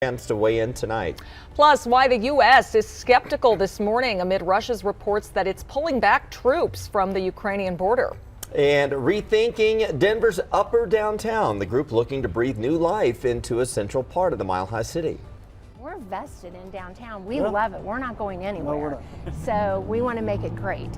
Chance to weigh in tonight. Plus, why the U.S. is skeptical this morning amid Russia's reports that it's pulling back troops from the Ukrainian border. And rethinking Denver's upper downtown, the group looking to breathe new life into a central part of the Mile High City. We're vested in downtown. We love it. We're not going anywhere. No, we're not. So we want to make it great.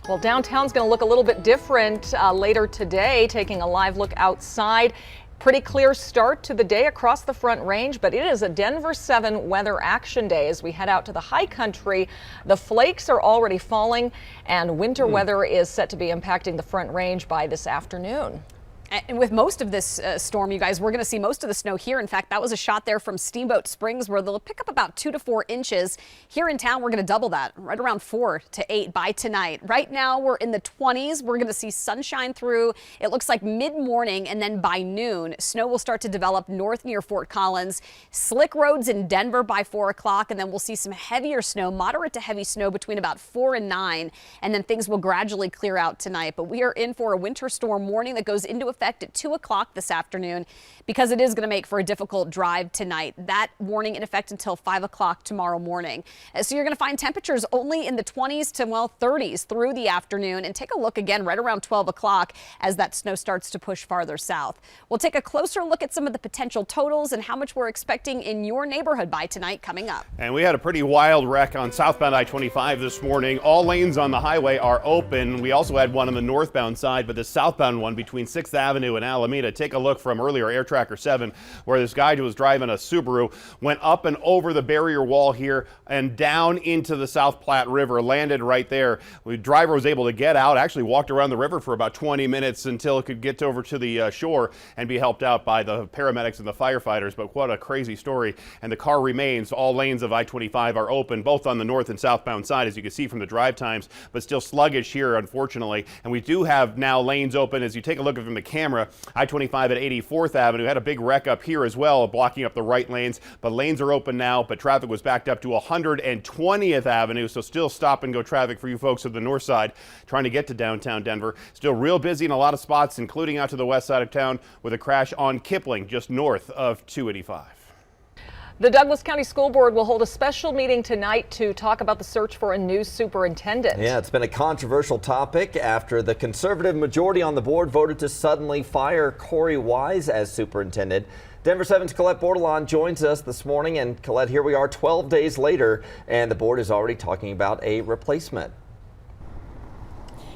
Well, downtown's going to look a little bit different later today, taking a live look outside. Pretty clear start to the day across the Front Range, but it is a Denver 7 weather action day as we head out to the high country. The flakes are already falling and winter weather is set to be impacting the Front Range by this afternoon. And with most of this storm, you guys, we're going to see most of the snow here. In fact, that was a shot there from Steamboat Springs where they'll pick up about 2 to 4 inches. Here in town, we're going to double that, right around 4 to 8 by tonight. Right now, we're in the 20s. We're going to see sunshine through. It looks like mid-morning, and then by noon, snow will start to develop north near Fort Collins. Slick roads in Denver by 4 o'clock, and then we'll see some heavier snow, moderate to heavy snow between about 4 and 9, and then things will gradually clear out tonight. But we are in for a winter storm warning that goes into effect at 2 o'clock this afternoon because it is going to make for a difficult drive tonight. That warning in effect until 5 o'clock tomorrow morning. So you're going to find temperatures only in the 20s to 30s through the afternoon, and take a look again right around 12 o'clock as that snow starts to push farther south. We'll take a closer look at some of the potential totals and how much we're expecting in your neighborhood by tonight coming up. And we had a pretty wild wreck on southbound I-25 this morning. All lanes on the highway are open. We also had one on the northbound side, but the southbound one between 6th Avenue and Alameda. Take a look from earlier, Air Tracker 7, where this guy who was driving a Subaru went up and over the barrier wall here and down into the South Platte River, landed right there. The driver was able to get out, actually walked around the river for about 20 minutes until it could get over to the shore and be helped out by the paramedics and the firefighters. But what a crazy story. And the car remains. All lanes of I-25 are open, both on the north and southbound side, as you can see from the drive times, but still sluggish here, unfortunately. And we do have now lanes open. As you take a look from the camera, I-25 at 84th Avenue had a big wreck up here as well, blocking up the right lanes, but lanes are open now, but traffic was backed up to 120th Avenue, so still stop and go traffic for you folks on the north side trying to get to downtown Denver. Still real busy in a lot of spots, including out to the west side of town with a crash on Kipling just north of 285. The Douglas County School Board will hold a special meeting tonight to talk about the search for a new superintendent. Yeah, it's been a controversial topic after the conservative majority on the board voted to suddenly fire Corey Wise as superintendent. Denver 7's Colette Bordelon joins us this morning. And Colette, here we are 12 days later, and the board is already talking about a replacement.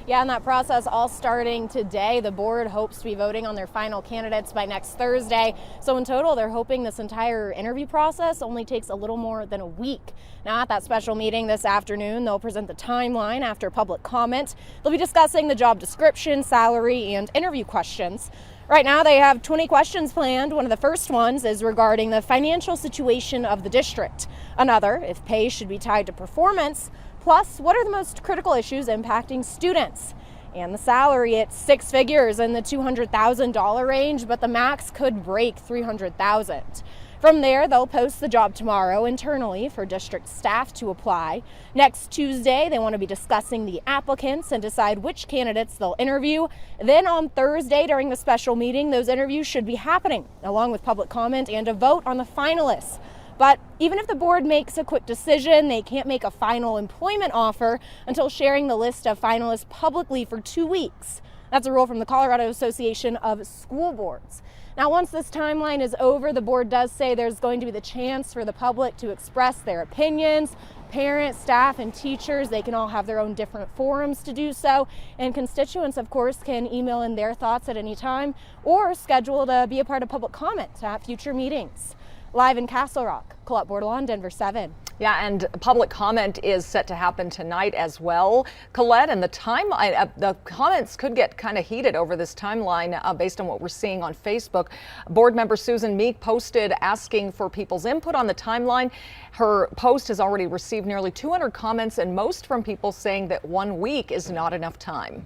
Yeah, and that process all starting today. The board hopes to be voting on their final candidates by next Thursday. So in total, they're hoping this entire interview process only takes a little more than a week. Now, at that special meeting this afternoon, they'll present the timeline after public comment. They'll be discussing the job description, salary, and interview questions. Right now, they have 20 questions planned. One of the first ones is regarding the financial situation of the district. Another, if pay should be tied to performance. Plus, what are the most critical issues impacting students? And the salary, it's 6 figures in the $200,000 range, but the max could break $300,000. From there, they'll post the job tomorrow internally for district staff to apply. Next Tuesday, they want to be discussing the applicants and decide which candidates they'll interview. Then on Thursday, during the special meeting, those interviews should be happening, along with public comment and a vote on the finalists. But even if the board makes a quick decision, they can't make a final employment offer until sharing the list of finalists publicly for 2 weeks. That's a rule from the Colorado Association of School Boards. Now, once this timeline is over, the board does say there's going to be the chance for the public to express their opinions. Parents, staff, and teachers, they can all have their own different forums to do so. And constituents, of course, can email in their thoughts at any time or schedule to be a part of public comment at future meetings. Live in Castle Rock, Colette Bordelon, Denver 7. Yeah, and public comment is set to happen tonight as well. Colette, and the comments could get kind of heated over this timeline based on what we're seeing on Facebook. Board member Susan Meek posted asking for people's input on the timeline. Her post has already received nearly 200 comments, and most from people saying that 1 week is not enough time.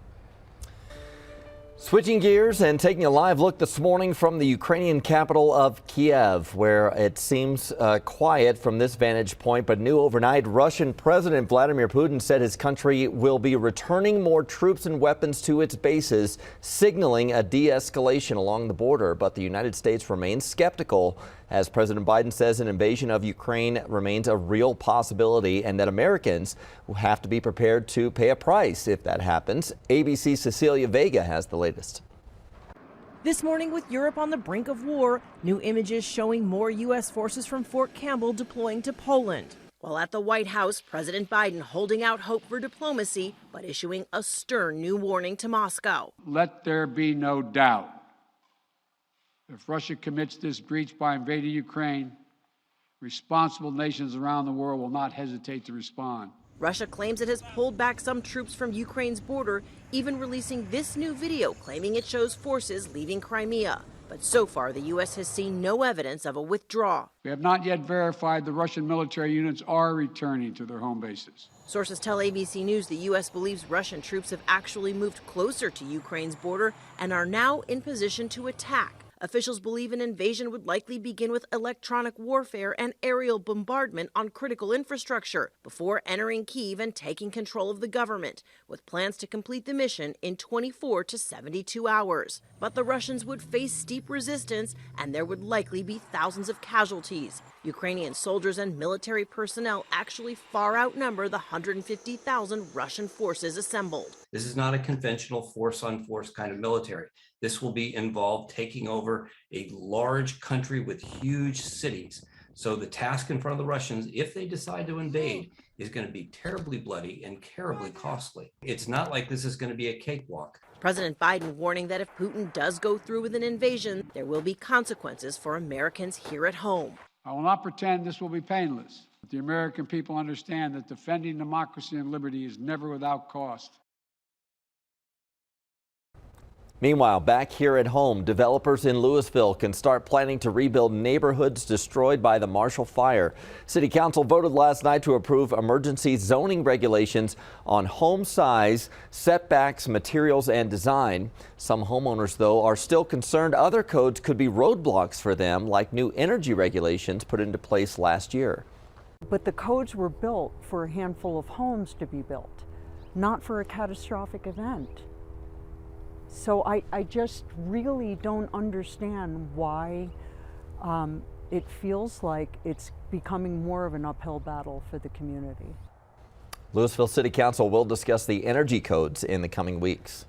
Switching gears and taking a live look this morning from the Ukrainian capital of Kiev, where it seems quiet from this vantage point, but new overnight, Russian President Vladimir Putin said his country will be returning more troops and weapons to its bases, signaling a de-escalation along the border. But the United States remains skeptical, as President Biden says an invasion of Ukraine remains a real possibility and that Americans will have to be prepared to pay a price if that happens. ABC's Cecilia Vega has the latest. This morning, with Europe on the brink of war, new images showing more U.S. forces from Fort Campbell deploying to Poland. While at the White House, President Biden holding out hope for diplomacy, but issuing a stern new warning to Moscow. Let there be no doubt. If Russia commits this breach by invading Ukraine, responsible nations around the world will not hesitate to respond. Russia claims it has pulled back some troops from Ukraine's border, even releasing this new video claiming it shows forces leaving Crimea. But so far, the U.S. has seen no evidence of a withdrawal. We have not yet verified the Russian military units are returning to their home bases. Sources tell ABC News the U.S. believes Russian troops have actually moved closer to Ukraine's border and are now in position to attack. Officials believe an invasion would likely begin with electronic warfare and aerial bombardment on critical infrastructure before entering Kyiv and taking control of the government, with plans to complete the mission in 24 to 72 hours. But the Russians would face steep resistance, and there would likely be thousands of casualties. Ukrainian soldiers and military personnel actually far outnumber the 150,000 Russian forces assembled. This is not a conventional force-on-force kind of military. This will be involved taking over a large country with huge cities. So the task in front of the Russians, if they decide to invade, is going to be terribly bloody and terribly costly. It's not like this is going to be a cakewalk. President Biden warning that if Putin does go through with an invasion, there will be consequences for Americans here at home. I will not pretend this will be painless. But the American people understand that defending democracy and liberty is never without cost. Meanwhile, back here at home, developers in Louisville can start planning to rebuild neighborhoods destroyed by the Marshall Fire. City Council voted last night to approve emergency zoning regulations on home size, setbacks, materials, and design. Some homeowners, though, are still concerned other codes could be roadblocks for them, like new energy regulations put into place last year. But the codes were built for a handful of homes to be built, not for a catastrophic event. So I just really don't understand why it feels like it's becoming more of an uphill battle for the community. Louisville City Council will discuss the energy codes in the coming weeks.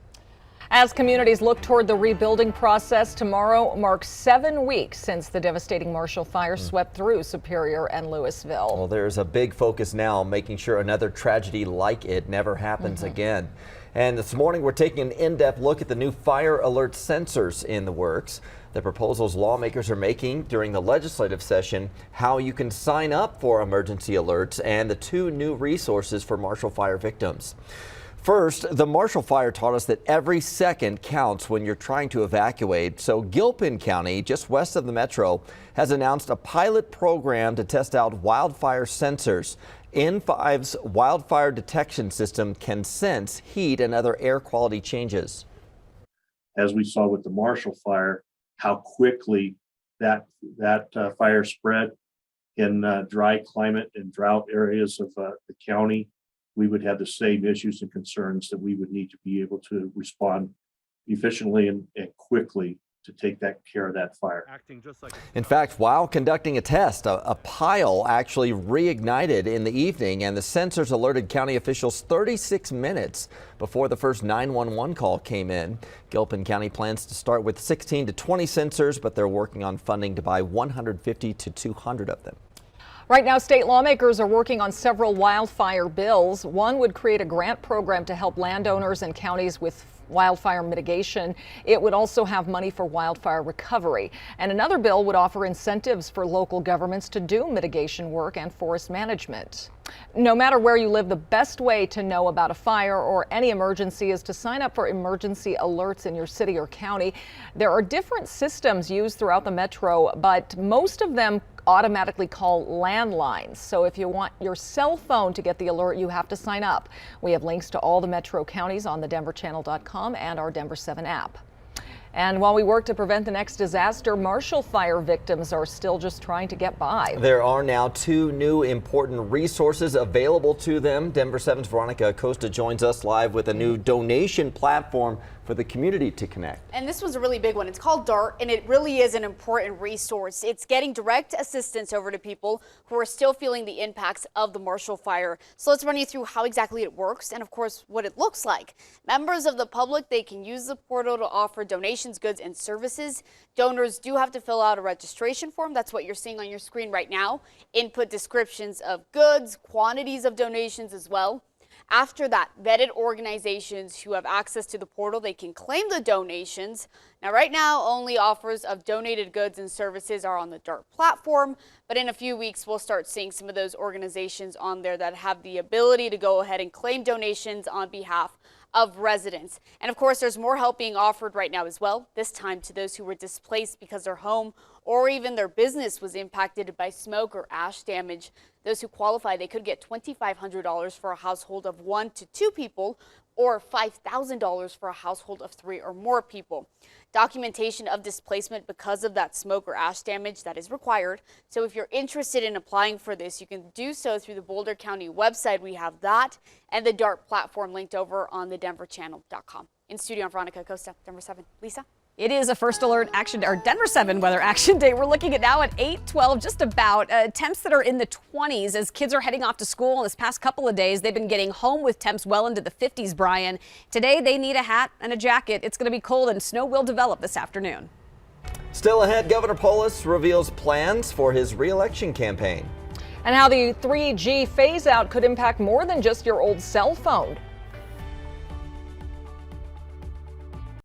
As communities look toward the rebuilding process, tomorrow marks 7 weeks since the devastating Marshall Fire swept through Superior and Louisville. Well, there's a big focus now on making sure another tragedy like it never happens again. And this morning, we're taking an in-depth look at the new fire alert sensors in the works, the proposals lawmakers are making during the legislative session, how you can sign up for emergency alerts, and the 2 new resources for Marshall Fire victims. First, the Marshall Fire taught us that every second counts when you're trying to evacuate. So Gilpin County, just west of the metro, has announced a pilot program to test out wildfire sensors. N5's wildfire detection system can sense heat and other air quality changes. As we saw with the Marshall Fire, how quickly that fire spread in dry climate and drought areas of the county, we would have the same issues and concerns that we would need to be able to respond efficiently and quickly to take care of that fire. In fact, while conducting a test, a pile actually reignited in the evening, and the sensors alerted county officials 36 minutes before the first 911 call came in. Gilpin County plans to start with 16 to 20 sensors, but they're working on funding to buy 150 to 200 of them. Right now, state lawmakers are working on several wildfire bills. One would create a grant program to help landowners and counties with wildfire mitigation. It would also have money for wildfire recovery. And another bill would offer incentives for local governments to do mitigation work and forest management. No matter where you live, the best way to know about a fire or any emergency is to sign up for emergency alerts in your city or county. There are different systems used throughout the metro, but most of them automatically call landlines. So if you want your cell phone to get the alert, you have to sign up. We have links to all the metro counties on thedenverchannel.com and our Denver 7 app. And while we work to prevent the next disaster, Marshall Fire victims are still just trying to get by. There are now 2 new important resources available to them. Denver 7's Veronica Acosta joins us live with a new donation platform for the community to connect. And this one's a really big one. It's called DART, and it really is an important resource. It's getting direct assistance over to people who are still feeling the impacts of the Marshall Fire. So let's run you through how exactly it works and, of course, what it looks like. Members of the public, they can use the portal to offer donations, goods, and services. Donors do have to fill out a registration form. That's what you're seeing on your screen right now. Input descriptions of goods, quantities of donations as well. After that, vetted organizations who have access to the portal, they can claim the donations. Now, right now, only offers of donated goods and services are on the DART platform, but in a few weeks, we'll start seeing some of those organizations on there that have the ability to go ahead and claim donations on behalf of residents. And of course, there's more help being offered right now as well, this time to those who were displaced because their home or even their business was impacted by smoke or ash damage. Those who qualify, they could get $2,500 for a household of 1 to 2 people, or $5,000 for a household of 3 or more people. Documentation of displacement because of that smoke or ash damage, that is required. So if you're interested in applying for this, you can do so through the Boulder County website. We have that and the DART platform linked over on the denverchannel.com. In studio, I'm Veronica Acosta, Denver 7. Lisa? It is a first alert action, or Denver 7 weather action day. We're looking at now at 8:12, just about. Temps that are in the 20s as kids are heading off to school. This past couple of days, they've been getting home with temps well into the 50s, Brian. Today, they need a hat and a jacket. It's going to be cold and snow will develop this afternoon. Still ahead, Governor Polis reveals plans for his re-election campaign. And how the 3G phase out could impact more than just your old cell phone.